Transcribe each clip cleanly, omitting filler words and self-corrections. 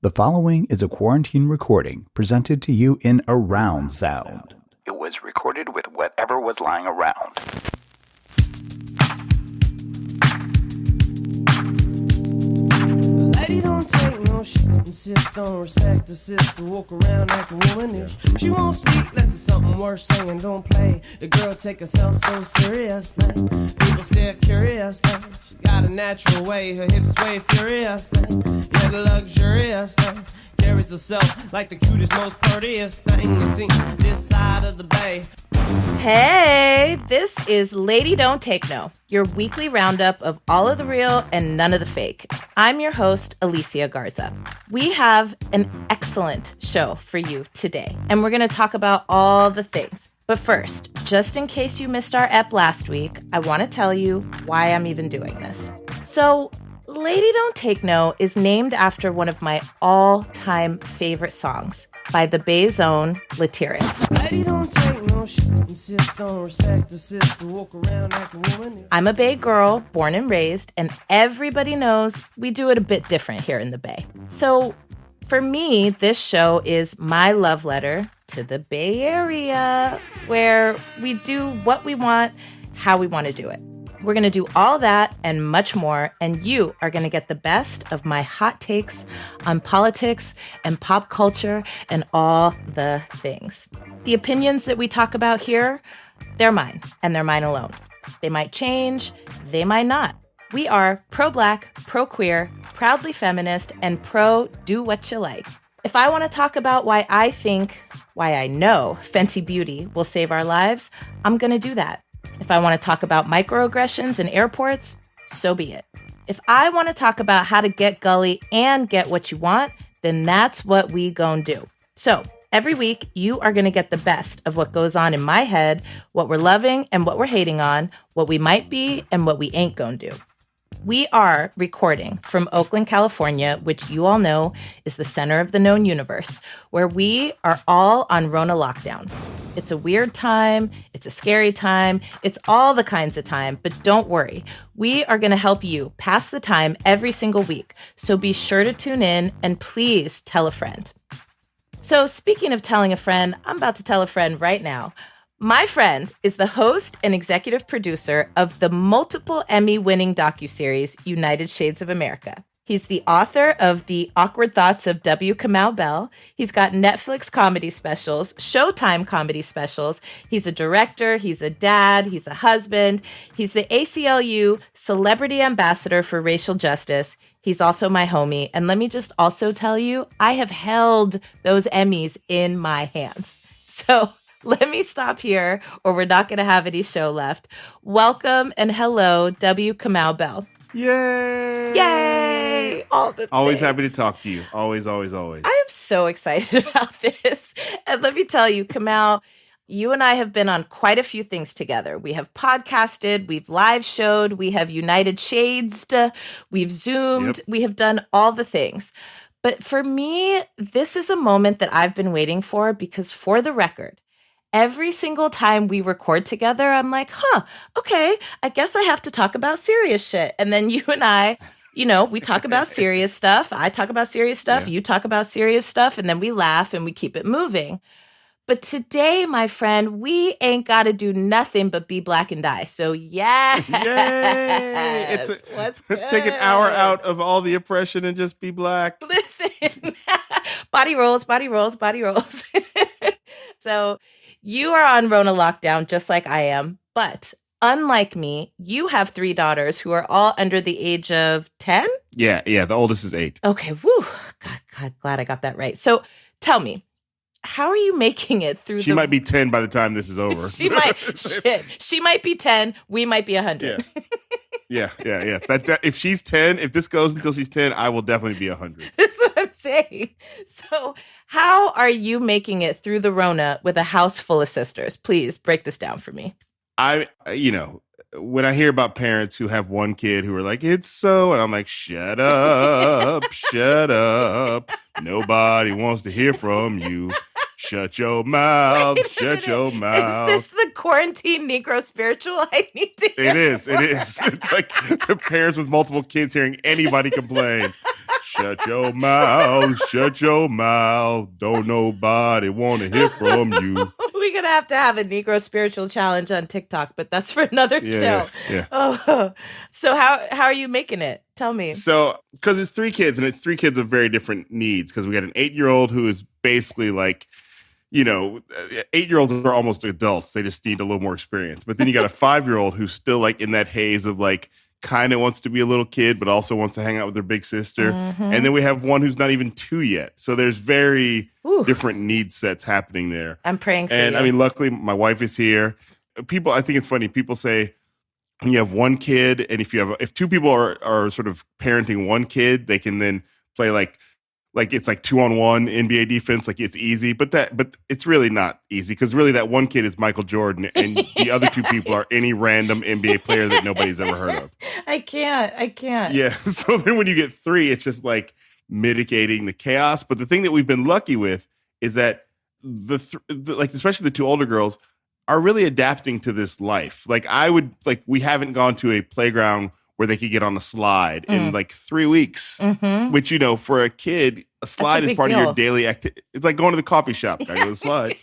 The following is a quarantine recording presented to you in around sound. It was recorded with whatever was lying around. Lady don't take no shit, insist on respect the sister, walk around like a womanish. She won't speak unless it's something worth saying, don't play. The girl take herself so serious, man. People stare curious, man. She got a natural way, her hips sway furious, man. Yeah, the luxurious, man. Carries herself like the cutest, most prettiest thing you see this side of the bay. Hey, this is Lady Don't Take No, your weekly roundup of all of the real and none of the fake. I'm your host, Alicia Garza. We have an excellent show for you today, and we're going to talk about all the things. But first, just in case you missed our ep last week, I want to tell you why I'm even doing this. So, Lady Don't Take No is named after one of my all-time favorite songs by the Bay's own Latirius. Lady don't take no shit, insist on respect the sister, walk around like a woman. I'm a Bay girl, born and raised, and everybody knows we do it a bit different here in the Bay. So for me, this show is my love letter to the Bay Area, where we do what we want, how we want to do it. We're going to do all that and much more, and you are going to get the best of my hot takes on politics and pop culture and all the things. The opinions that we talk about here, they're mine, and they're mine alone. They might change, they might not. We are pro-Black, pro-queer, proudly feminist, and pro-do what you like. If I want to talk about why I know Fenty Beauty will save our lives, I'm going to do that. If I want to talk about microaggressions in airports, so be it. If I want to talk about how to get gully and get what you want, then that's what we gon' do. So every week, you are going to get the best of what goes on in my head, what we're loving and what we're hating on, what we might be and what we ain't gonna do. We are recording from Oakland, California, which you all know is the center of the known universe, where we are all on Rona lockdown. It's a weird time, it's a scary time, it's all the kinds of time, but don't worry. We are going to help you pass the time every single week, so be sure to tune in and please tell a friend. So speaking of telling a friend, I'm about to tell a friend right now. My friend is the host and executive producer of the multiple Emmy-winning docuseries United Shades of America. He's the author of The Awkward Thoughts of W. Kamau Bell. He's got Netflix comedy specials, Showtime comedy specials. He's a director, he's a dad, he's a husband. He's the ACLU Celebrity Ambassador for Racial Justice. He's also my homie. And let me just also tell you, I have held those Emmys in my hands. So let me stop here, or we're not going to have any show left. Welcome and hello, W. Kamau Bell. Yay! Yay! All the Always things. happy to talk to you. Always, always, always. I am so excited about this. And let me tell you, Kamau, you and I have been on quite a few things together. We have podcasted, we've live showed, we have United Shadesed, we've Zoomed, We have done all the things. But for me, this is a moment that I've been waiting for because, for the record, every single time we record together, I'm like, okay, I guess I have to talk about serious shit. And then you and I, we talk about serious stuff. I talk about serious stuff. Yeah. You talk about serious stuff. And then we laugh and we keep it moving. But today, my friend, we ain't got to do nothing but be black and die. So, yes. Yay! What's good? Take an hour out of all the oppression and just be black. Listen, body rolls, body rolls, body rolls. So, you are on Rona lockdown just like I am, but unlike me, you have 3 daughters who are all under the age of 10? Yeah, the oldest is 8. Okay, woo. God, glad I got that right. So tell me, how are you making it through She might be 10 by the time this is over. She might be 10, we might be 100. Yeah. That if she's 10, if this goes until she's 10, I will definitely be 100. That's what I'm saying. So how are you making it through the Rona with a house full of sisters? Please break this down for me. When I hear about parents who have one kid who are like, it's so, and I'm like, shut up, shut up. Nobody wants to hear from you. Shut your mouth. Shut your mouth. Is this the quarantine Negro spiritual I need to hear? It is. It's like the parents with multiple kids hearing anybody complain. Shut your mouth. Shut your mouth. Don't nobody want to hear from you. We're going to have a Negro spiritual challenge on TikTok, but that's for another show. Yeah. Oh, so how are you making it? Tell me. So, because it's 3 kids, and it's 3 kids of very different needs, because we got an 8-year-old who is basically like, 8-year-olds are almost adults. They just need a little more experience. But then you got a 5-year-old who's still like in that haze of like, kind of wants to be a little kid, but also wants to hang out with their big sister. Mm-hmm. And then we have one who's not even 2 yet. So there's very different need sets happening there. I'm praying for you. And I mean, luckily my wife is here. I think it's funny. People say when you have one kid, and if 2 people are sort of parenting one kid, they can then play like it's like 2-on-1 NBA defense, like it's easy, but it's really not easy, because really that one kid is Michael Jordan, and the other 2 people are any random NBA player that nobody's ever heard of. I can't. Yeah. So then when you get 3, it's just like mitigating the chaos. But the thing that we've been lucky with is that especially the 2 older girls are really adapting to this life. Like we haven't gone to a playground where they could get on a slide in like 3 weeks, which, for a kid, a slide is part of your daily activity. It's like going to the coffee shop. I go to the slide.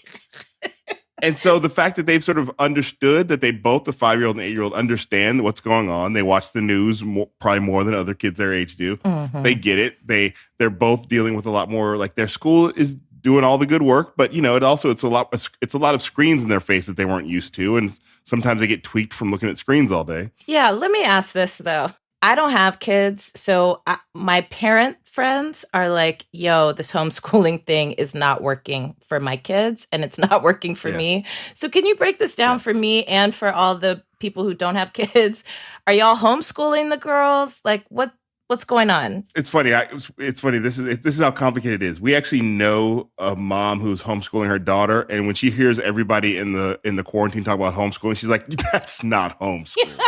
And so the fact that they've sort of understood that both the 5-year-old and 8-year-old understand what's going on. They watch the news probably more than other kids their age do. Mm-hmm. They get it. They're both dealing with a lot more, like their school is doing all the good work, but it's a lot of screens in their face that they weren't used to, and sometimes they get tweaked from looking at screens all day. Yeah, let me ask this though. I don't have kids, so my parent friends are like, "Yo, this homeschooling thing is not working for my kids, and it's not working for me." So can you break this down for me and for all the people who don't have kids? Are y'all homeschooling the girls? Like, what's going on? It's funny. It's funny. This is how complicated it is. We actually know a mom who's homeschooling her daughter, and when she hears everybody in the quarantine talk about homeschooling, she's like, "That's not homeschooling."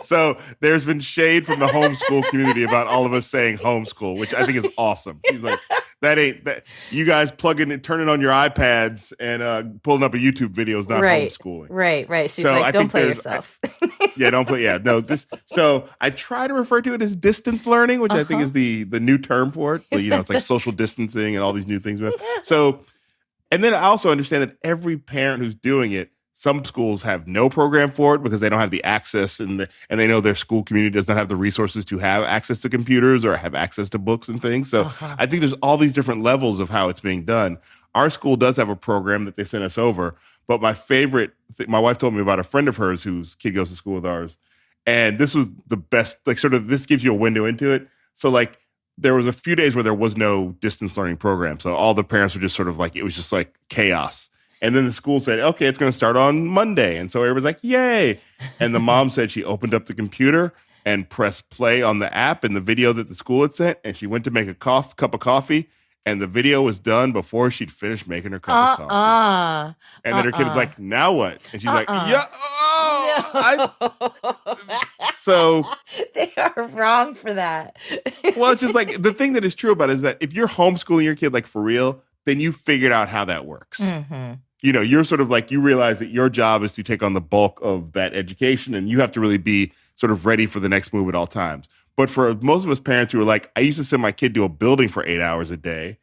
So there's been shade from the homeschool community about all of us saying homeschool, which I think is awesome. She's like, that. You guys turning on your iPads and pulling up a YouTube video is not homeschooling. Right. She's like, don't play yourself. Don't play. Yeah, no. So I try to refer to it as distance learning, which I think is the new term for it. But, it's like social distancing and all these new things. So, and then I also understand that every parent who's doing it, some schools have no program for it because they don't have the access, and they know their school community does not have the resources to have access to computers or have access to books and things. So I think there's all these different levels of how it's being done. Our school does have a program that they sent us over, but my favorite, my wife told me about a friend of hers whose kid goes to school with ours, and this was the best, like sort of this gives you a window into it. So like there was a few days where there was no distance learning program. So all the parents were just sort of like, it was just like chaos. And then the school said, okay, it's going to start on Monday. And so everybody's like, yay. And the mom said she opened up the computer and pressed play on the app and the video that the school had sent. And she went to make a cup of coffee. And the video was done before she'd finished making her cup of coffee. And then her kid is like, now what? And she's like, yeah. So they are wrong for that. Well, it's just like the thing that is true about it is that if you're homeschooling your kid like for real, then you figured out how that works. Mm-hmm. You're sort of like, you realize that your job is to take on the bulk of that education, and you have to really be sort of ready for the next move at all times. But for most of us parents who are like, I used to send my kid to a building for 8 hours a day,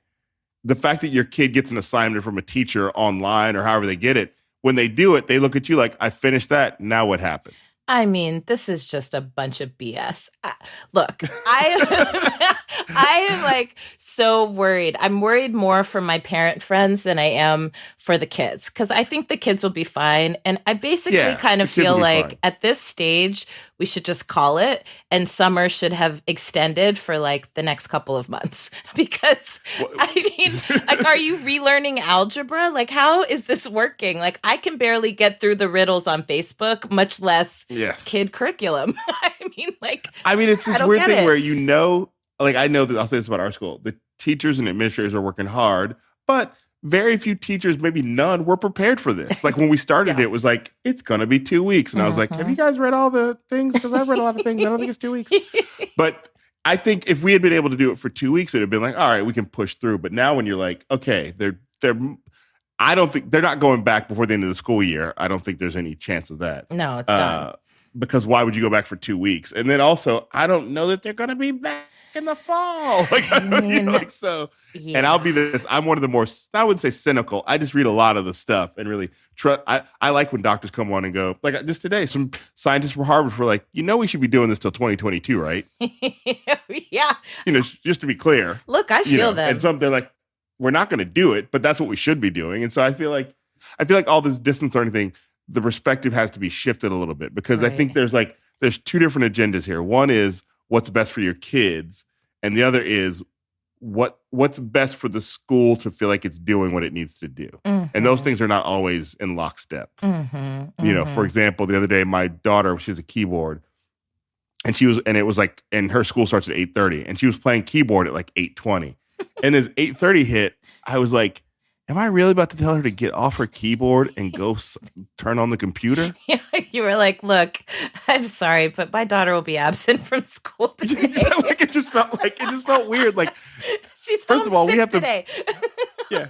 the fact that your kid gets an assignment from a teacher online or however they get it, when they do it, they look at you like, I finished that. Now what happens? I mean, this is just a bunch of BS. Look, I am like so worried. I'm worried more for my parent friends than I am for the kids, because I think the kids will be fine. And I basically kind of feel like at this stage, we should just call it, and summer should have extended for like the next couple of months. Because I mean, like, are you relearning algebra? Like, how is this working? Like, I can barely get through the riddles on Facebook, much less kid curriculum. I mean, it's this weird thing where like, I know that I'll say this about our school. The teachers and administrators are working hard, but very few teachers, maybe none, were prepared for this. Like when we started, it was like, it's going to be 2 weeks. And I was like, have you guys read all the things? Because I've read a lot of things. I don't think it's 2 weeks. But I think if we had been able to do it for 2 weeks, it'd have been like, all right, we can push through. But now when you're like, okay, I don't think they're not going back before the end of the school year. I don't think there's any chance of that. No, it's not. Because why would you go back for 2 weeks? And then also, I don't know that they're going to be back in the fall. Like, so. Yeah. And I'll be this. I'm one of the more, I wouldn't say cynical. I just read a lot of the stuff and really trust. I like when doctors come on and go, like just today, some scientists from Harvard were like, we should be doing this till 2022, right? Yeah. Just to be clear. Look, I feel that. And some they're like, we're not going to do it, but that's what we should be doing. And so I feel like all this distance or anything, the perspective has to be shifted a little bit because I think there's two different agendas here. One is what's best for your kids, and the other is what's best for the school to feel like it's doing what it needs to do. Mm-hmm. And those things are not always in lockstep. Mm-hmm. For example, the other day, my daughter, she has a keyboard, and her school starts at 8:30, and she was playing keyboard at like 8:20. And as 8:30 hit, I was like, am I really about to tell her to get off her keyboard and go turn on the computer? Yeah, you were like, look, I'm sorry, but my daughter will be absent from school today. It just felt weird. Like, she's first of all, we have today. Yeah.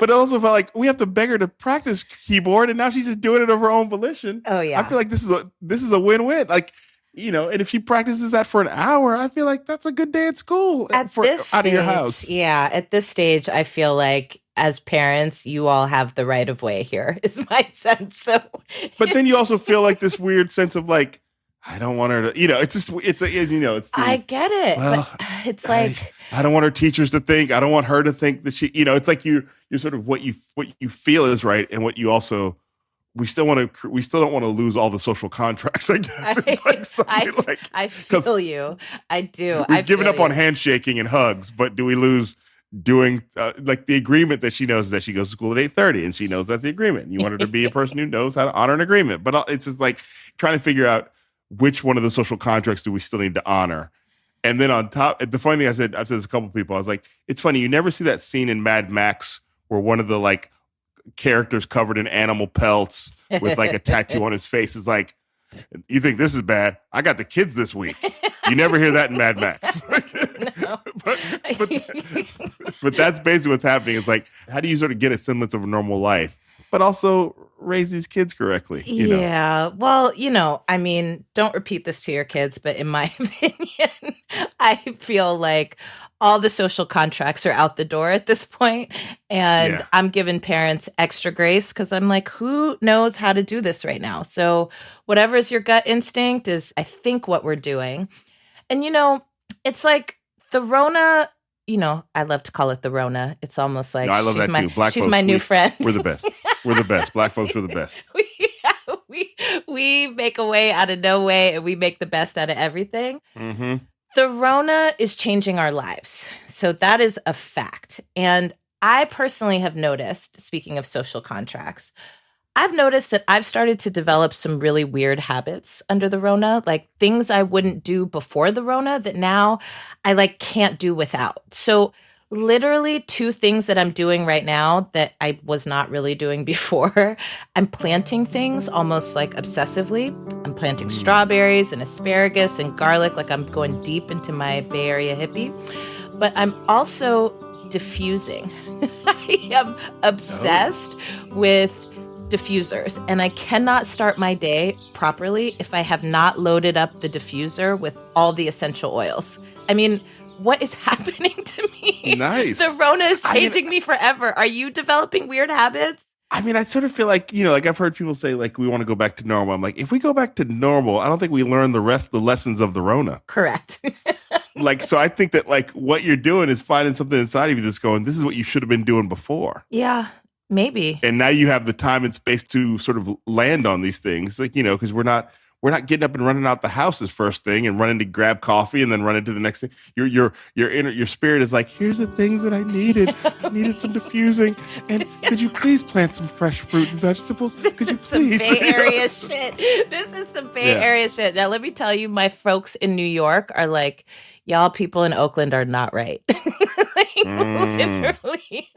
But it also felt like we have to beg her to practice keyboard, and now she's just doing it of her own volition. Oh, yeah. I feel like this is a win-win. Like, and if she practices that for an hour, I feel like that's a good day at school out of your house. Yeah. At this stage, I feel like as parents, you all have the right of way here, is my sense. So, but then you also feel like this weird sense of like, I don't want her to, I get it. Well, but it's like, I don't want her teachers to think, I don't want her to think that she, it's like you're sort of what you feel is right. And what you also, we still don't want to lose all the social contracts, I guess. I feel you. I do. We've given up on handshaking and hugs, but do we lose doing like the agreement that she knows is that she goes to school at 8:30 and she knows that's the agreement. You want her to be a person who knows how to honor an agreement. But it's just like trying to figure out which one of the social contracts do we still need to honor. And then on top, the funny thing I've said this to a couple of people, I was like, it's funny, you never see that scene in Mad Max where one of the like characters covered in animal pelts with like a tattoo on his face is like, you think this is bad? I got the kids this week. You never hear that in Mad Max. No. but that's basically what's happening. It's like, how do you sort of get a semblance of a normal life, but also raise these kids correctly? Yeah. Well, I mean, don't repeat this to your kids, but in my opinion, I feel like all the social contracts are out the door at this point. And I'm giving parents extra grace because I'm like, who knows how to do this right now? So whatever is your gut instinct is, I think, what we're doing. And, it's like the Rona, I love to call it the Rona. It's almost like I love that too. Black she's folks, my new friend. We're the best. We're the best. Black folks are the best. We make a way out of no way, and we make the best out of everything. Mm-hmm. The Rona is changing our lives. So that is a fact. And I personally have noticed, speaking of social contracts, I've noticed that I've started to develop some really weird habits under the Rona, like things I wouldn't do before the Rona that now I can't do without. So literally 2 things that I'm doing right now that I was not really doing before. I'm planting things almost like obsessively. I'm planting strawberries and asparagus and garlic, like I'm going deep into my Bay Area hippie. But I'm also diffusing. I am obsessed with diffusers, and I cannot start my day properly if I have not loaded up the diffuser with all the essential oils. I mean, what is happening to me? Nice. The Rona is changing me forever. Are you developing weird habits? I mean, I sort of feel like, like I've heard people say, like, we want to go back to normal. I'm like, if we go back to normal, I don't think we learn the lessons of the Rona. Correct. So I think that, like, what you're doing is finding something inside of you that's going, this is what you should have been doing before. Yeah, maybe. And now you have the time and space to sort of land on these things, like, because we're not getting up and running out the house as first thing and running to grab coffee and then running to the next thing. Your spirit is like, here's the things that I needed. I needed some diffusing. And could you please plant some fresh fruit and vegetables? Could you please? This is some Bay Area shit. This is some Bay Area shit. Now, let me tell you, my folks in New York are like, y'all people in Oakland are not right. Literally.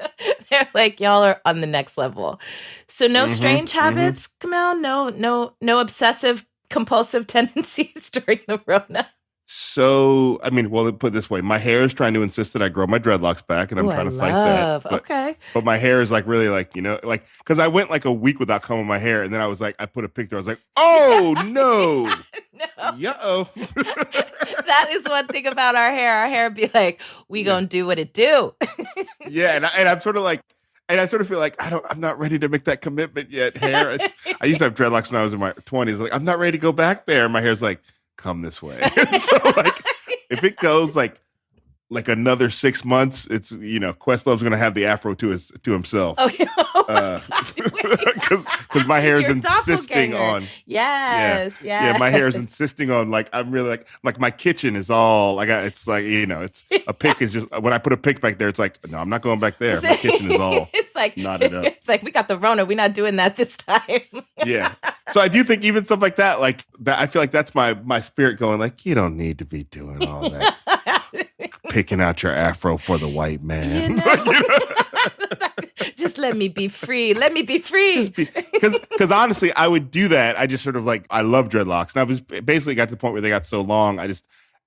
They're like, y'all are on the next level. So no strange habits, Kamau? No obsessive compulsive tendencies during the Rona? So, I mean, well, put it this way, my hair is trying to insist that I grow my dreadlocks back, and I'm trying to fight that. But my hair is like really like, like, because I went like a week without combing my hair, and then I was like, I put a picture, I was like, oh, no. Uh-oh. That is one thing about our hair. Our hair be like, we gonna do what it do. Yeah, and I'm sort of like, and I sort of feel like I'm not ready to make that commitment yet. Hair, I used to have dreadlocks when I was in my 20s. Like, I'm not ready to go back there. And my hair's like, come this way. So like, if it goes like another 6 months, it's Questlove's gonna have the afro to himself. Because my hair is insisting on yes. Yeah, my hair is insisting on like I'm really like my kitchen is all it's like it's a pick is just when I put a pick back there, it's like no, I'm not going back there. My kitchen is all it's like knotted up. It's like we got the Rona, we're not doing that this time. Yeah. So I do think even stuff like that, like that, I feel like that's my spirit going like you don't need to be doing all that. Picking out your afro for the white man. Just let me be free. Let me be free. Because honestly, I would do that. I just sort of like, I love dreadlocks. And I was basically got to the point where they got so long, I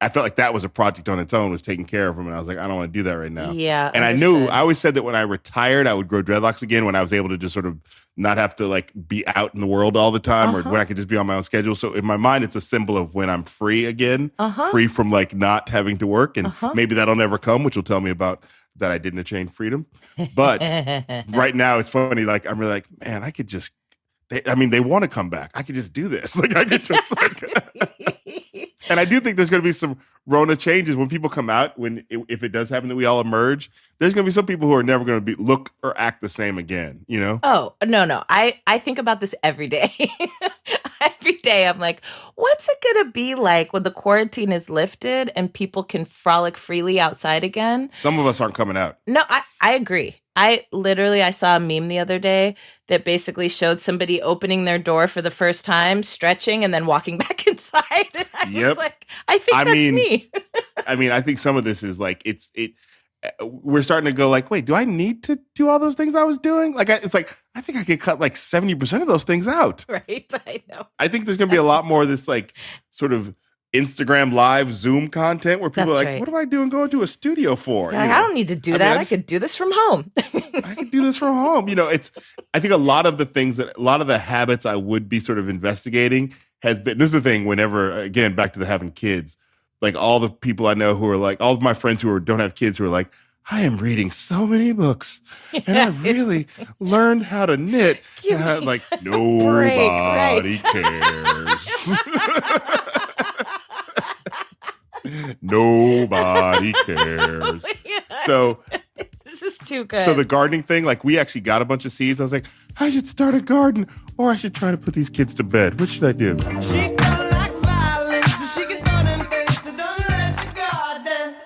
felt like that was a project on its own, was taking care of them. And I was like, I don't want to do that right now. Yeah. And I always said that when I retired, I would grow dreadlocks again when I was able to just sort of not have to like be out in the world all the time or when I could just be on my own schedule. So in my mind, it's a symbol of when I'm free again, free from like not having to work. And maybe that'll never come, which will tell me about that I didn't attain freedom. But right now it's funny. Like, I'm really like, man, I could just, they want to come back. I could just do this. Like I could just like, and I do think there's going to be some Rona changes when people come out, if it does happen that we all emerge, there's going to be some people who are never going to look or act the same again, Oh, no. I think about this every day. Every day I'm like, what's it going to be like when the quarantine is lifted and people can frolic freely outside again? Some of us aren't coming out. No, I agree. I saw a meme the other day that basically showed somebody opening their door for the first time, stretching, and then walking back inside. And I was like, I think that's me. I think some of this is like, we're starting to go like, wait, do I need to do all those things I was doing? Like, it's like, I think I could cut like 70% of those things out. Right, I know. I think there's going to be a lot more of this like sort of Instagram live Zoom content where people are like, what am I doing going to a studio for? I don't need to do that. I could do this from home. I could do this from home. I think a lot of the habits I would be sort of investigating has been, this is the thing, whenever, again, back to the having kids, like all the people I know who are like, all of my friends who don't have kids who are like, I am reading so many books and I've really learned how to knit. And I'm like, nobody cares. Nobody cares. So this is too good. So the gardening thing, like we actually got a bunch of seeds. I was like, I should start a garden or I should try to put these kids to bed. Which should I do?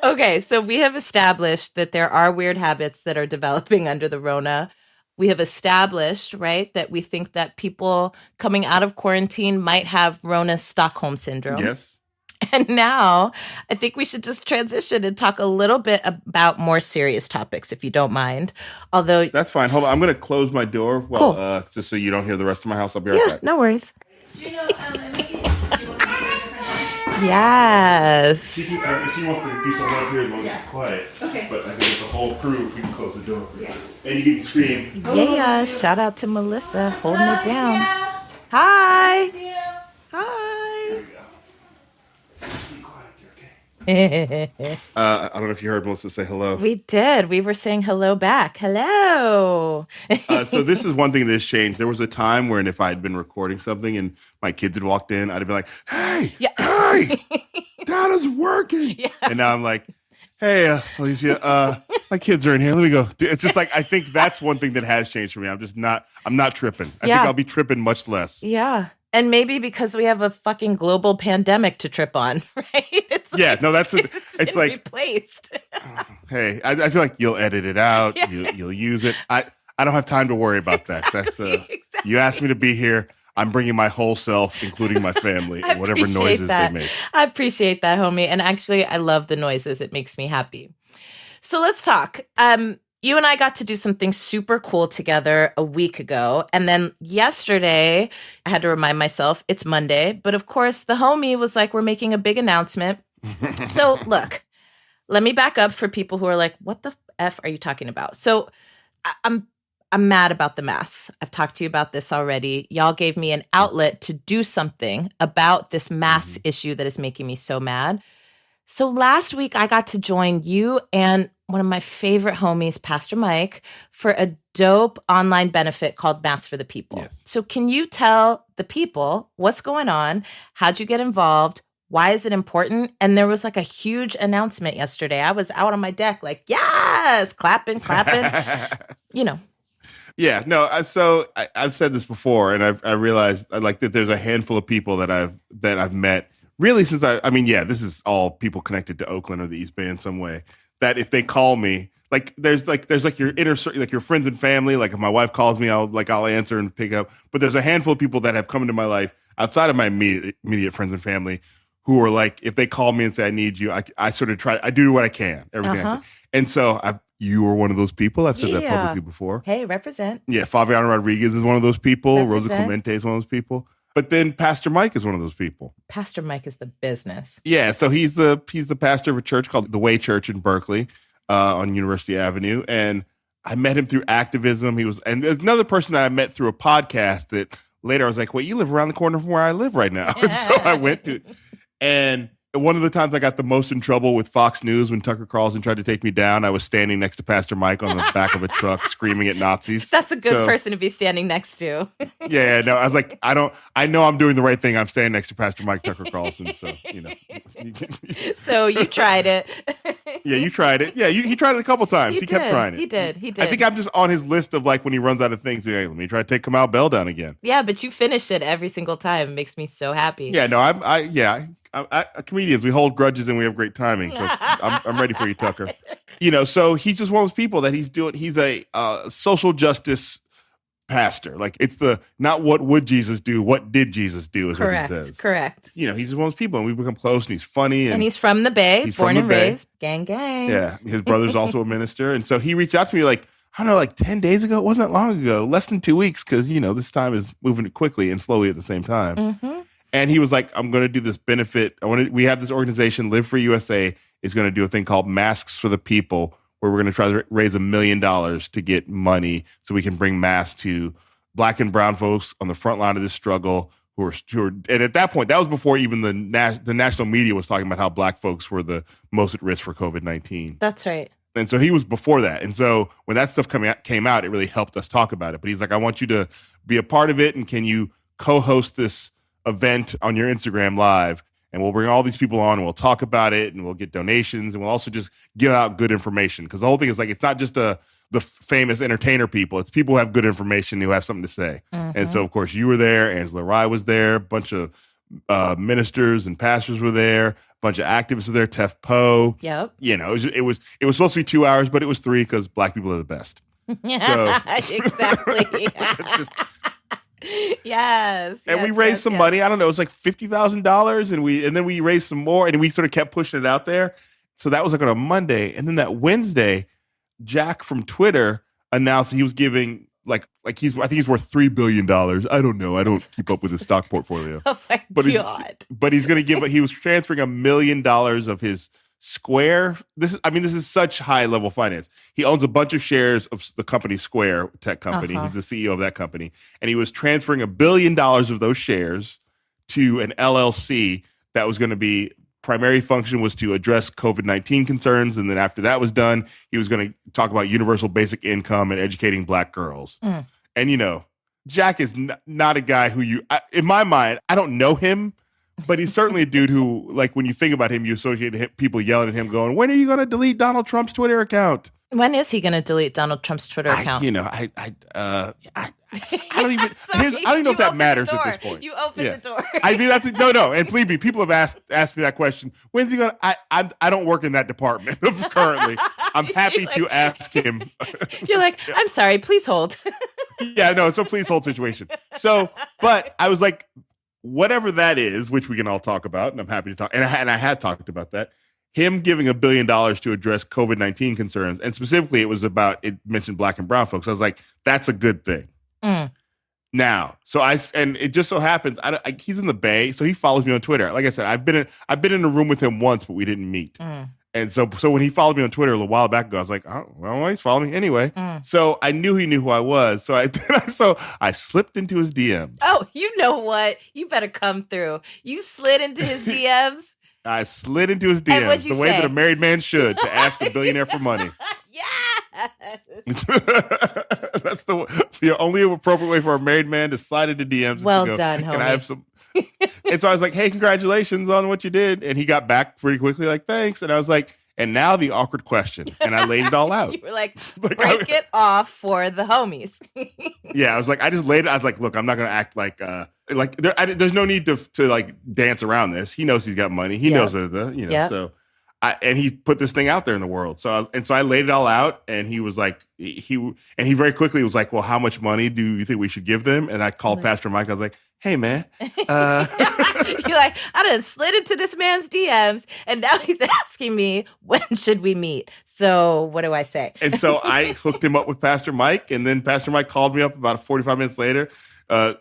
Okay, so we have established that there are weird habits that are developing under the Rona. We have established, right, that we think that people coming out of quarantine might have Rona Stockholm syndrome. Yes. And now I think we should just transition and talk a little bit about more serious topics, if you don't mind. Although that's fine. Hold on. I'm going to close my door. Well, cool. Just so you don't hear the rest of my house. I'll be right back. No worries. Yes. If she wants to do some work here, as long as it's quiet. Okay. But I think the whole crew, if we can close the door. Yeah. And you can scream. Yeah. Shout out to Melissa holding it down. Hi. Hi. There we go. Be quiet. You're okay. I don't know if you heard Melissa say hello. We did. We were saying hello back. Hello. So this is one thing that's changed. There was a time when if I had been recording something and my kids had walked in, I'd have been like, hey, Dad is working. Yeah. And now I'm like, hey, Alicia, my kids are in here. Let me go. It's just like, I think that's one thing that has changed for me. I'm not tripping. I think I'll be tripping much less. Yeah. And maybe because we have a fucking global pandemic to trip on, right? It's like replaced. Hey, I feel like you'll edit it out. Yeah. You'll use it. I don't have time to worry about that. That's exactly. You asked me to be here. I'm bringing my whole self, including my family, and whatever noises they make. I appreciate that, homie. And actually, I love the noises. It makes me happy. So let's talk. You and I got to do something super cool together a week ago. And then yesterday, I had to remind myself it's Monday. But of course, the homie was like, we're making a big announcement. So look, let me back up for people who are like, what the F are you talking about? So I'm mad about the masks. I've talked to you about this already. Y'all gave me an outlet to do something about this mask issue that is making me so mad. So last week I got to join you and one of my favorite homies, Pastor Mike, for a dope online benefit called Mask for the People. Yes. So can you tell the people what's going on? How'd you get involved? Why is it important? And there was like a huge announcement yesterday. I was out on my deck like, yes, clapping. Yeah, no. So I've said this before, and I realized like that there's a handful of people that I've met really since this is all people connected to Oakland or the East Bay in some way. That if they call me, there's your inner circle, like your friends and family. Like if my wife calls me, I'll answer and pick up. But there's a handful of people that have come into my life outside of my immediate friends and family who are like, if they call me and say I need you, I sort of try. I do what I can, everything I can. And so you were one of those people. I've said that publicly before. Hey, represent. Yeah, Fabiana Rodriguez is one of those people. Represent. Rosa Clemente is one of those people. But then Pastor Mike is one of those people. Pastor Mike is the business. Yeah, so he's the pastor of a church called The Way Church in Berkeley on University Avenue. And I met him through activism. And there's another person that I met through a podcast that later I was like, wait, you live around the corner from where I live right now. And so I went to it. And one of the times I got the most in trouble with Fox News when Tucker Carlson tried to take me down, I was standing next to Pastor Mike on the back of a truck screaming at Nazis. That's a good person to be standing next to. Yeah, no, I was like, I know I'm doing the right thing. I'm standing next to Pastor Mike Tucker Carlson, so, So you tried it. Yeah, you tried it. Yeah, he tried it a couple times. He kept trying it. He did. I think I'm just on his list of like when he runs out of things, hey, let me try to take Kamau Bell down again. Yeah, but you finished it every single time. It makes me so happy. Yeah, no, comedians, we hold grudges and we have great timing. So I'm ready for you, Tucker. So he's just one of those people that he's a social justice pastor. Like it's not what would Jesus do, what did Jesus do is Correct, what he says. Correct. He's just one of those people and we become close and he's funny. And he's from the Bay, born and raised. Gang. Yeah, his brother's also a minister. And so he reached out to me like, I don't know, like 10 days ago. It wasn't that long ago, less than 2 weeks because, this time is moving quickly and slowly at the same time. Mm-hmm. And he was like, I'm going to do this benefit. We have this organization, Live for USA, is going to do a thing called Masks for the People, where we're going to try to raise $1 million to get money so we can bring masks to Black and brown folks on the front line of this struggle who are and at that point, that was before even the national media was talking about how Black folks were the most at risk for COVID-19. That's right. And so he was before that. And so when that stuff came out, it really helped us talk about it. But he's like, I want you to be a part of it. And can you co-host this event on your Instagram Live? And we'll bring all these people on and we'll talk about it and we'll get donations and we'll also just give out good information. Because the whole thing is like, it's not just the famous entertainer people. It's people who have good information, who have something to say. Mm-hmm. And so, of course, you were there. Angela Rye was there. A bunch of ministers and pastors were there. A bunch of activists were there. Tef Poe. Yep. It was supposed to be 2 hours, but it was 3 because Black people are the best. Exactly. Yes. And we raised some money. I don't know. It was like $50,000, and then we raised some more, and we sort of kept pushing it out there. So that was like on a Monday, and then that Wednesday, Jack from Twitter announced that he was giving I think he's worth $3 billion. I don't know. I don't keep up with his stock portfolio. Oh my God! But he's going to give. He was transferring $1 million of his Square. This is such high level finance. He owns a bunch of shares of the company Square tech company. Uh-huh. He's the CEO of that company, and he was transferring $1 billion of those shares to an LLC that was going to be primary function was to address COVID-19 concerns, and then after that was done, he was going to talk about universal basic income and educating Black girls. Mm. And Jack is not a guy who in my mind, I don't know him. But he's certainly a dude who, like, when you think about him, you associate people yelling at him going, when are you going to delete Donald Trump's Twitter account? When is he going to delete Donald Trump's Twitter account? I don't even, I don't even know if that matters at this point. You opened the door. I mean, no. And believe me, people have asked me that question. When's he going to, I don't work in that department currently. I'm happy to ask him. You're like, I'm sorry, please hold. Yeah, no, it's a please hold situation. So, but I was like, whatever that is, which we can all talk about, and I'm happy to talk, and I had talked about that, him giving $1 billion to address COVID-19 concerns, and specifically it mentioned Black and brown folks. I was like, that's a good thing. Mm. now. So and it just so happens he's in the Bay, so he follows me on Twitter. Like I said, I've been in a room with him once, but we didn't meet. And so when he followed me on Twitter a little while back ago, I was like, oh, well, he's following me anyway. So I knew he knew who I was. So I slipped into his DMs. Oh, you know what? You better come through. You slid into his DMs. I slid into his DMs the way that a married man should to ask a billionaire for money. Yes. That's the only appropriate way for a married man to slide into DMs. Well is to go, done, homie. Can I have some? And so I was like, hey, congratulations on what you did. And he got back pretty quickly, like, thanks. And I was like, and now the awkward question. And I laid it all out. You were like break it off for the homies. Yeah, I was like, I just laid it. I was like, look, I'm not going to act like there's no need to like dance around this. He knows he's got money. He knows so. And he put this thing out there in the world. So I laid it all out, and he was like, he very quickly was like, well, how much money do you think we should give them? And I called Pastor Mike. I was like, hey, man. You're like, I done slid into this man's DMs, and now he's asking me, when should we meet? So what do I say? And so I hooked him up with Pastor Mike, and then Pastor Mike called me up about 45 minutes later,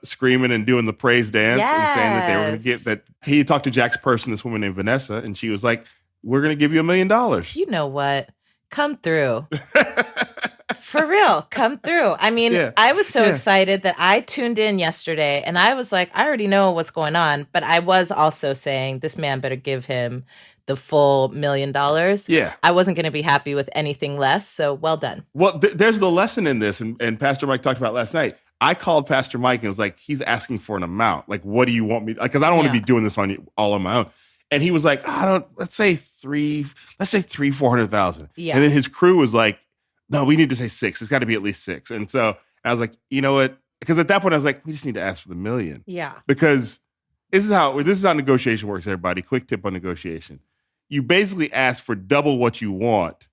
screaming and doing the praise dance and saying that they were going to get that. He talked to Jack's person, this woman named Vanessa, and she was like, we're going to give you $1 million. You know what? Come through. For real, come through. I mean, I was so excited that I tuned in yesterday, and I was like, I already know what's going on, but I was also saying this man better give him the full $1 million. Yeah. I wasn't going to be happy with anything less, so well done. Well, there's the lesson in this, and Pastor Mike talked about last night. I called Pastor Mike and was like, he's asking for an amount. Like, what do you want me? Because I don't want to be doing this all on my own. And he was like, let's say 400,000. Yeah. And then his crew was like, no, we need to say 6. It's got to be at least 6. And so I was like, you know what? Because at that point I was like, we just need to ask for the $1 million. Yeah. Because this is how negotiation works, everybody. Quick tip on negotiation. You basically ask for double what you want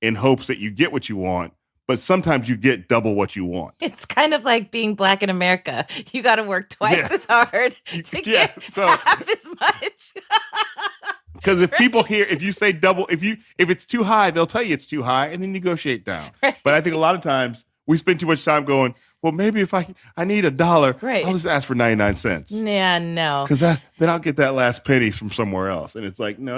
in hopes that you get what you want. But sometimes you get double what you want. It's kind of like being Black in America. You got to work twice as hard to get half as much. Because if people hear, if you say double, if it's too high, they'll tell you it's too high and then negotiate down. Right. But I think a lot of times we spend too much time going, well, maybe if I need $1, I'll just ask for 99 cents. Yeah, no. Because then I'll get that last penny from somewhere else. And it's like, no.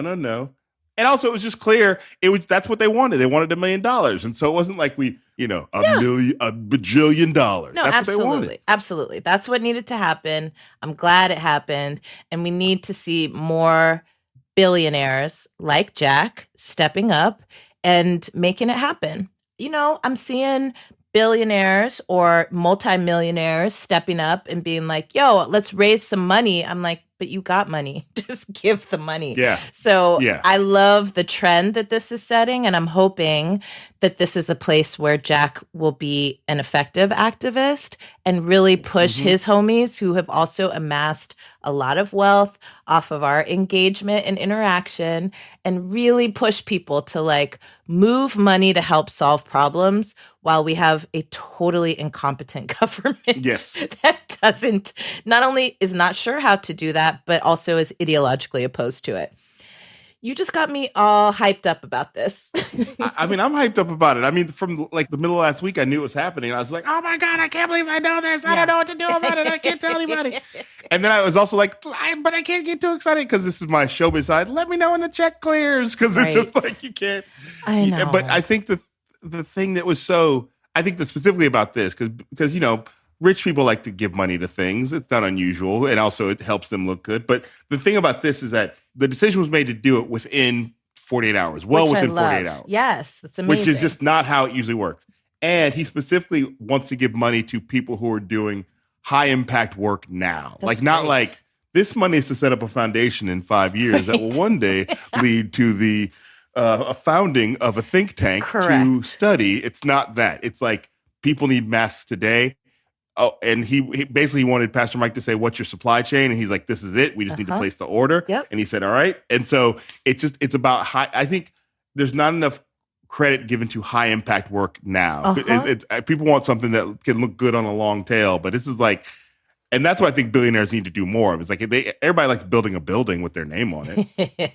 And also, it was just clear that's what they wanted. They wanted $1 million, and so it wasn't like a bajillion dollars. No, that's absolutely, what they wanted. Absolutely. That's what needed to happen. I'm glad it happened, and we need to see more billionaires like Jack stepping up and making it happen. I'm seeing billionaires or multimillionaires stepping up and being like, yo, let's raise some money. I'm like, but you got money. Just give the money. Yeah. So I love the trend that this is setting, and I'm hoping that this is a place where Jack will be an effective activist and really push his homies who have also amassed a lot of wealth off of our engagement and interaction, and really push people to like move money to help solve problems while we have a totally incompetent government that not only is not sure how to do that, but also is ideologically opposed to it. You just got me all hyped up about this. I mean, I'm hyped up about it. I mean, from like the middle of last week, I knew it was happening. I was like, oh my God, I can't believe I know this. I don't know what to do about it. I can't tell anybody. And then I was also like, but I can't get too excited because this is my showbiz side. Let me know when the check clears, because it's just like you can't. I know. But I think the thing that was I think that specifically about this, because rich people like to give money to things. It's not unusual. And also it helps them look good. But the thing about this is that the decision was made to do it within 48 hours. Well, within 48 hours. Yes, that's amazing. Which is just not how it usually works. And he specifically wants to give money to people who are doing high impact work now. That's not great. like this money is to set up a foundation in 5 years that will one day lead to the a founding of a think tank to study. It's not that. It's like people need masks today. Oh, and he basically wanted Pastor Mike to say, what's your supply chain? And he's like, this is it. We just need to place the order. Yep. And he said, all right. And so it's about high. I think there's not enough credit given to high impact work now. It's people want something that can look good on a long tail, but this is like, and that's what I think billionaires need to do more. It's like everybody likes building a building with their name on it.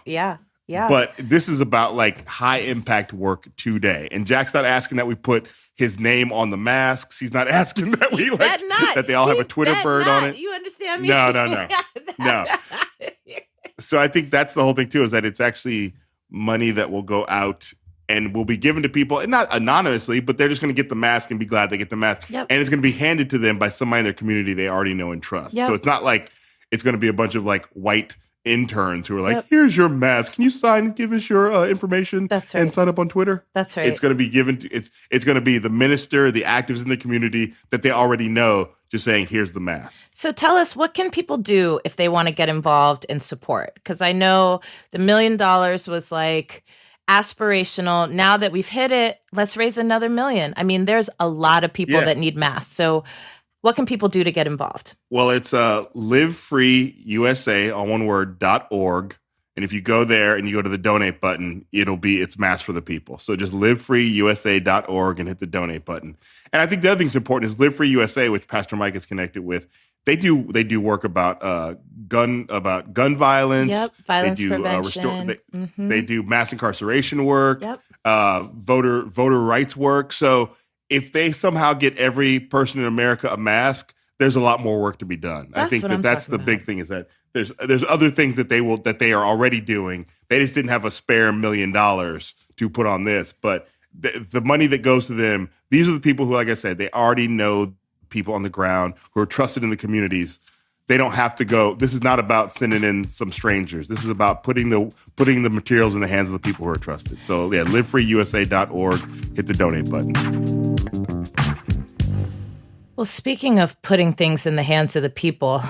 Yeah. Yeah. But this is about like high impact work today. And Jack's not asking that we put his name on the masks. He's not asking that we that they all have a Twitter bird on it. You understand me? No. So I think that's the whole thing too, is that it's actually money that will go out and will be given to people, and not anonymously, but they're just going to get the mask and be glad they get the mask. Yep. And it's going to be handed to them by somebody in their community they already know and trust. Yep. So it's not like it's going to be a bunch of like white interns who are like, here's your mask. Can you sign and give us your information? That's right. And sign up on Twitter? That's right. It's going to be given to, it's going to be the minister, the activists in the community that they already know, just saying, here's the mask. So tell us, what can people do if they want to get involved and support? Because I know the $1 million was like aspirational. Now that we've hit it, let's raise another $1 million. I mean, there's a lot of people that need masks. So what can people do to get involved? Well, it's livefreeusa, all one word, .org. And if you go there and you go to the donate button, it's Mask for the People. So just livefreeusa.org and hit the donate button. And I think the other thing that's important is Live Free USA, which Pastor Mike is connected with. They do work about gun violence. Yep, violence they do prevention. They do mass incarceration work. Yep. Voter rights work. So if they somehow get every person in America a mask, there's a lot more work to be done. I think that's the big thing, is that there's other things that they are already doing. They just didn't have a spare $1 million to put on this. But the money that goes to them, these are the people who, like I said, they already know people on the ground who are trusted in the communities. They don't have to go. This is not about sending in some strangers. This is about putting the materials in the hands of the people who are trusted. So yeah, livefreeusa.org, hit the donate button. Well, speaking of putting things in the hands of the people,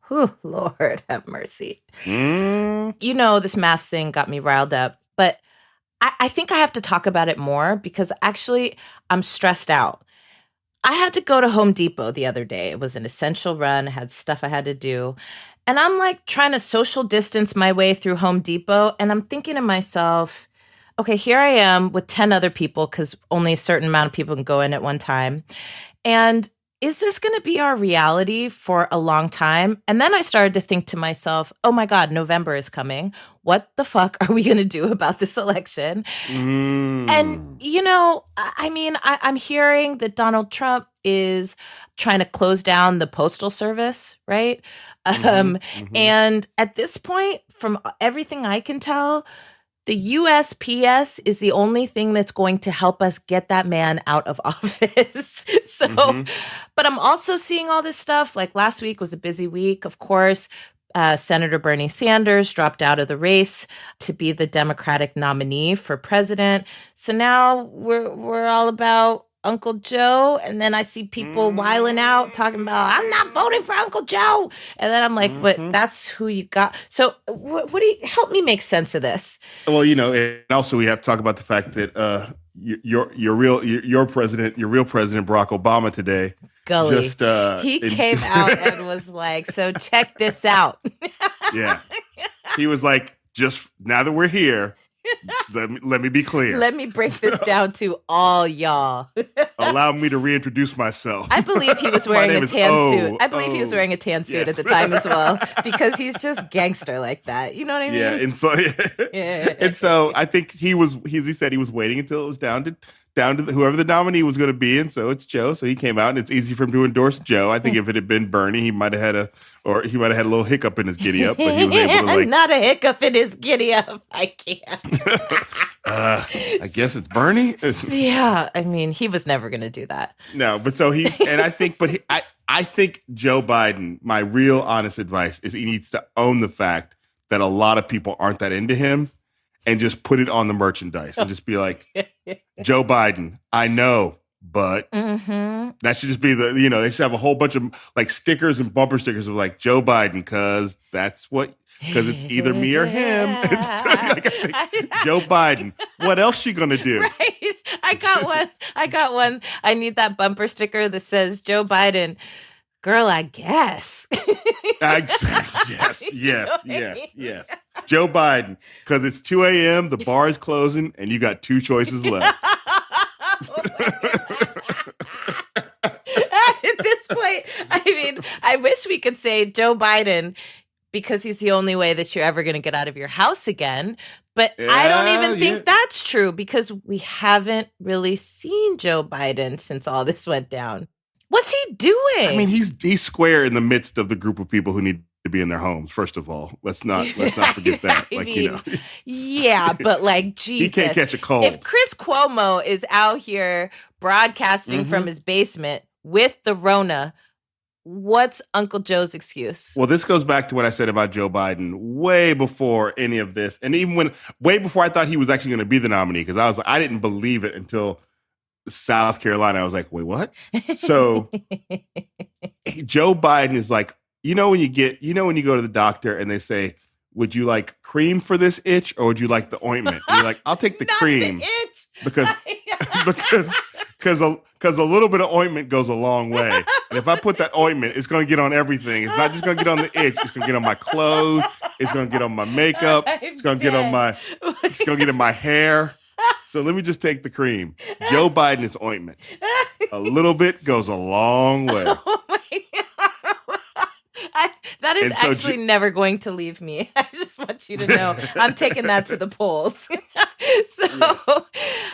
whew, Lord have mercy. You know, this mask thing got me riled up, but I think I have to talk about it more because actually I'm stressed out. I had to go to Home Depot the other day. It was an essential run. I had stuff I had to do. And I'm like trying to social distance my way through Home Depot. And I'm thinking to myself, okay, here I am with 10 other people because only a certain amount of people can go in at one time. And is this going to be our reality for a long time? And then I started to think to myself, oh my God, November is coming. What the fuck are we going to do about this election? And, you know, I mean, I'm hearing that Donald Trump is trying to close down the postal service, right? And at this point, from everything I can tell, the USPS is the only thing that's going to help us get that man out of office. But I'm also seeing all this stuff. Like last week was a busy week, of course. Senator Bernie Sanders dropped out of the race to be the Democratic nominee for president. So now we're all about Uncle Joe. And then I see people wiling out talking about, I'm not voting for Uncle Joe. And then I'm like, but that's who you got. So what do you help me make sense of this? Well, you know, and also we have to talk about the fact that your real president Barack Obama today Gully. just he came out and was like, so check this out. Yeah. He was like, just now that we're here, let me be clear. Let me break this down to all y'all. Allow me to reintroduce myself. I believe he was wearing a tan suit. I believe he was wearing a tan suit at the time as well, because he's just gangster like that. You know what I mean? Yeah, and so and so I think he said he was waiting until it was down to whoever the nominee was going to be, and so it's Joe. So he came out, and it's easy for him to endorse Joe. I think if it had been Bernie, he might have had a little hiccup in his giddy up, but he was able to not a hiccup in his giddy up. I can't. I guess it's Bernie. Yeah, I mean, he was never going to do that. No, but so I think Joe Biden. My real honest advice is he needs to own the fact that a lot of people aren't that into him, and just put it on the merchandise and just be like, Joe Biden, I know, but that should just be they should have a whole bunch of like stickers and bumper stickers of like Joe Biden, because it's either me or him. Joe Biden, what else she gonna do? Right. I got one. I need that bumper sticker that says Joe Biden. Girl, I guess. Exactly. Yes. Joe Biden, because it's 2 a.m., the bar is closing, and you got two choices left. At this point, I mean, I wish we could say Joe Biden, because he's the only way that you're ever going to get out of your house again. But I don't even think that's true because we haven't really seen Joe Biden since all this went down. What's he doing? I mean, he's square in the midst of the group of people who need to be in their homes. First of all, let's not forget that. Yeah, but like, Jesus, he can't catch a cold. If Chris Cuomo is out here broadcasting from his basement with the Rona, what's Uncle Joe's excuse? Well, this goes back to what I said about Joe Biden way before any of this, and even way before I thought he was actually going to be the nominee, because I didn't believe it until South Carolina. I was like, wait, what? So Joe Biden is like, when you go to the doctor and they say, would you like cream for this itch or would you like the ointment? And you're like, I'll take the cream. The itch. because a little bit of ointment goes a long way. And if I put that ointment, it's going to get on everything. It's not just going to get on the itch. It's going to get on my clothes. It's going to get on my makeup. It's going to get in my hair. So let me just take the cream. Joe Biden is ointment. A little bit goes a long way. Oh my God. That is actually never going to leave me. I just want you to know I'm taking that to the polls. So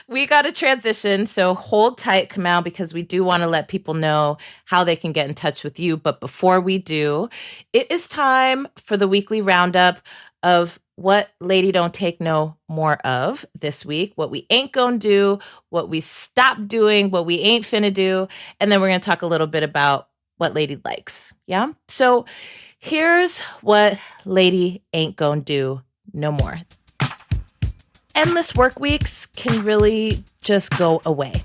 we got to transition. So hold tight, Kamau, because we do want to let people know how they can get in touch with you. But before we do, it is time for the weekly roundup of what Lady Don't Take No More of this week, what we ain't gonna do, what we stopped doing, what we ain't finna do. And then we're going to talk a little bit about what Lady likes. Yeah. So here's what Lady ain't gonna do no more. Endless work weeks can really just go away.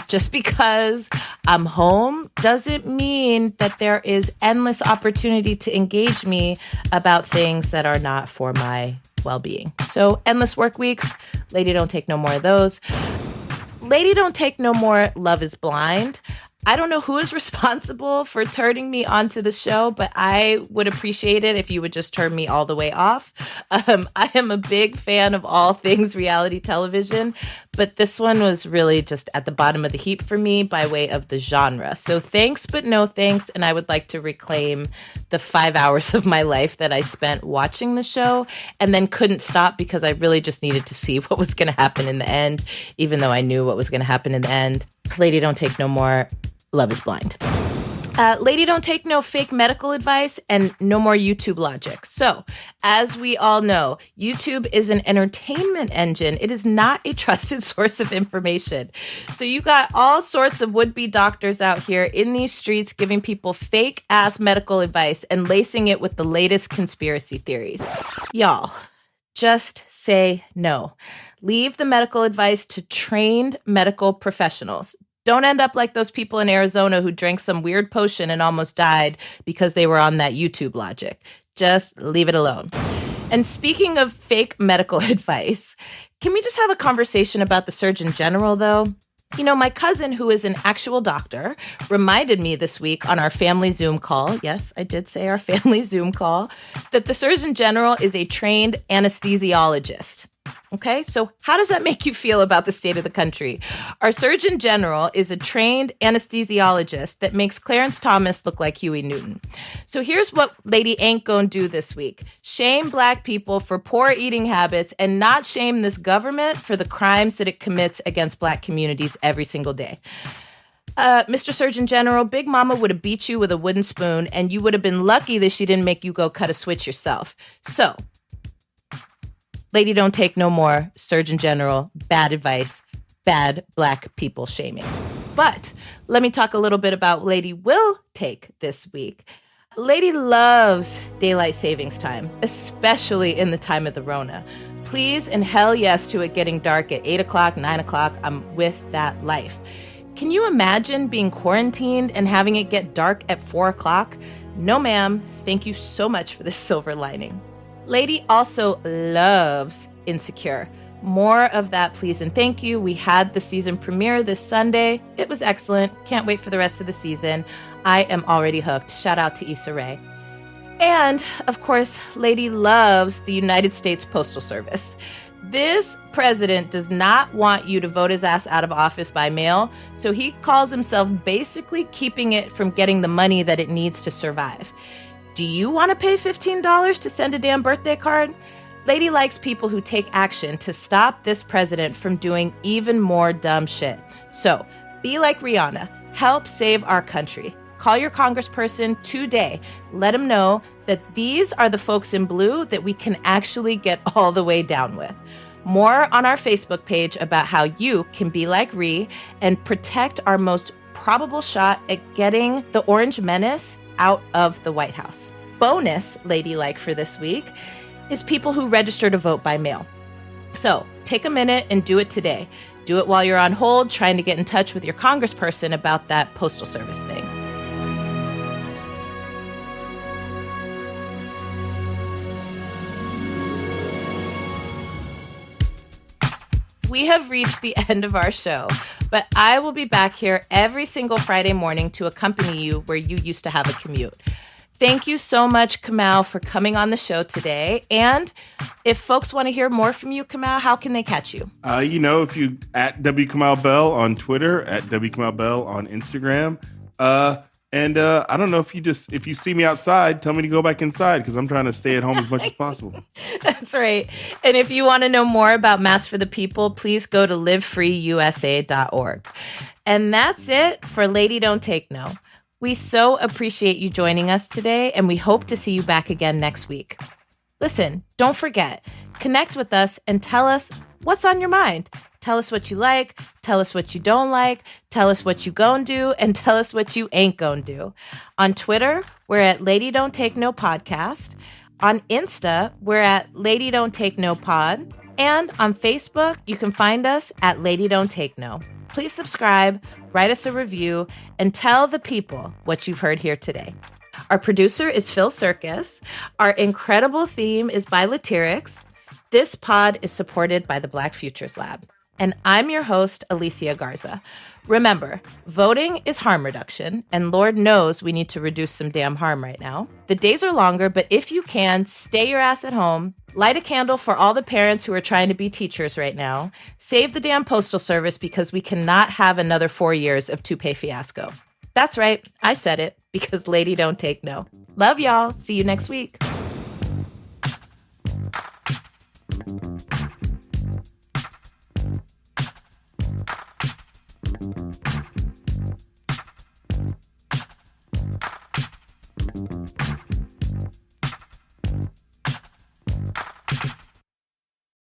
Just because I'm home doesn't mean that there is endless opportunity to engage me about things that are not for my well-being. So endless work weeks, Lady Don't Take No More of those. Lady Don't Take No More Love is Blind. I don't know who is responsible for turning me onto the show, but I would appreciate it if you would just turn me all the way off. I am a big fan of all things reality television, but this one was really just at the bottom of the heap for me by way of the genre. So thanks, but no thanks. And I would like to reclaim the 5 hours of my life that I spent watching the show and then couldn't stop because I really just needed to see what was going to happen in the end, even though I knew what was going to happen in the end. Lady Don't Take No More, Love is Blind. Lady Don't Take No Fake Medical Advice, and no more YouTube logic. So, as we all know, YouTube is an entertainment engine. It is not a trusted source of information. So you got all sorts of would-be doctors out here in these streets giving people fake-ass medical advice and lacing it with the latest conspiracy theories. Y'all, just say no. Leave the medical advice to trained medical professionals. Don't end up like those people in Arizona who drank some weird potion and almost died because they were on that YouTube logic. Just leave it alone. And speaking of fake medical advice, can we just have a conversation about the Surgeon General, though? You know, my cousin, who is an actual doctor, reminded me this week on our family Zoom call, yes, I did say our family Zoom call, that the Surgeon General is a trained anesthesiologist. Okay, so how does that make you feel about the state of the country? Our Surgeon General is a trained anesthesiologist that makes Clarence Thomas look like Huey Newton. So here's what Lady ain't gonna do this week. Shame Black people for poor eating habits and not shame this government for the crimes that it commits against Black communities every single day. Mr. Surgeon General, Big Mama would have beat you with a wooden spoon and you would have been lucky that she didn't make you go cut a switch yourself. So, Lady Don't Take No More, Surgeon General, bad advice, bad Black people shaming. But let me talk a little bit about Lady Will Take this week. Lady loves daylight savings time, especially in the time of the Rona. Please and hell yes to it getting dark at 8 o'clock, 9 o'clock. I'm with that life. Can you imagine being quarantined and having it get dark at 4 o'clock? No, ma'am. Thank you so much for this silver lining. Lady also loves Insecure. More of that, please and thank you. We had the season premiere this Sunday. It was excellent. Can't wait for the rest of the season. I am already hooked. Shout out to Issa Rae. And, of course, Lady loves the United States Postal Service. This president does not want you to vote his ass out of office by mail, so he calls himself basically keeping it from getting the money that it needs to survive. Do you want to pay $15 to send a damn birthday card? Lady likes people who take action to stop this president from doing even more dumb shit. So, be like Rihanna. Help save our country. Call your congressperson today. Let them know that these are the folks in blue that we can actually get all the way down with. More on our Facebook page about how you can be like Ree and protect our most probable shot at getting the Orange Menace out of the White House. Bonus ladylike for this week is people who register to vote by mail. So take a minute and do it today. Do it while you're on hold trying to get in touch with your congressperson about that postal service thing. We have reached the end of our show, but I will be back here every single Friday morning to accompany you where you used to have a commute. Thank you so much, Kamau, for coming on the show today. And if folks want to hear more from you, Kamau, how can they catch you? If you at W Kamau Bell on Twitter, at W Kamau Bell on Instagram. I don't know if you see me outside, tell me to go back inside because I'm trying to stay at home as much as possible. That's right. And if you want to know more about Mass for the People, please go to livefreeusa.org. And that's it for Lady Don't Take No. We so appreciate you joining us today, and we hope to see you back again next week. Listen, don't forget, connect with us and tell us what's on your mind. Tell us what you like, tell us what you don't like, tell us what you gon' do, and tell us what you ain't gon' do. On Twitter, we're at Lady Don't Take No Podcast. On Insta, we're at Lady Don't Take No Pod. And on Facebook, you can find us at Lady Don't Take No. Please subscribe, write us a review, and tell the people what you've heard here today. Our producer is Phil Circus. Our incredible theme is by Latyrix. This pod is supported by the Black Futures Lab. And I'm your host, Alicia Garza. Remember, voting is harm reduction, and Lord knows we need to reduce some damn harm right now. The days are longer, but if you can, stay your ass at home. Light a candle for all the parents who are trying to be teachers right now. Save the damn postal service because we cannot have another 4 years of toupee fiasco. That's right, I said it because Lady Don't Take No. Love y'all. See you next week.